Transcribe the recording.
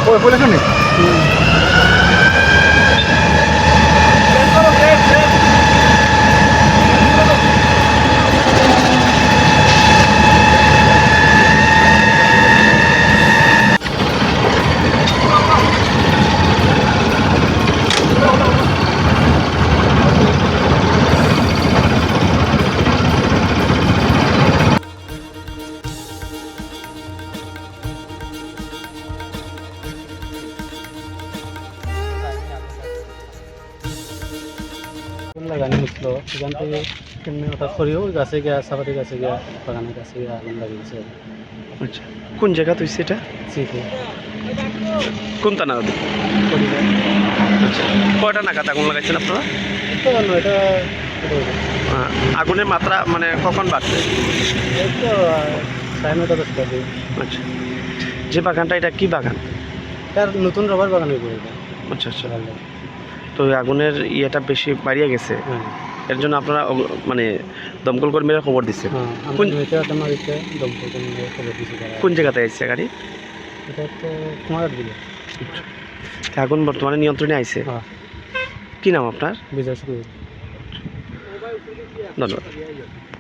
ওই বলেছেন নি? লাগানো হচ্ছিল সেখান থেকে কেমনি হঠাৎ করেও গাছে গিয়া সাপাতি গাছে গিয়া বাগানের গাছে গিয়া আগুন লাগিয়েছে। আচ্ছা, কোন জায়গা তুইছে এটা? সিফে কোন থানা? আচ্ছা, কয়টা নাগাদ আগুন লাগাইছেন আপনারা? তো ভালো এটা আগুনের মাত্রা মানে কখন বাড়ছে? এই তো 9:30 10টা দিয়ে। আচ্ছা, যে বাগানটা এটা কি বাগান? তার নতুন রবার বাগান হইব এটা। আচ্ছা আচ্ছা, তো ওই আগুনের ইয়েটা বেশি বাড়িয়ে গেছে, হ্যাঁ এর জন্য আপনারা মানে দমকল কর্মীরা খবর দিচ্ছে? হ্যাঁ আমরা কোন নইতে আমার এটা দমকল কর্মীরা খবর দিয়েছি তারা। কোন জায়গাতে আসছে গাড়ি? এটা তো কুমারহাট দিলে। আগুন বর্তমানে নিয়ন্ত্রণে আইছে। হ্যাঁ কি নাম আপনার? বিজয় শুরু। ধন্যবাদ।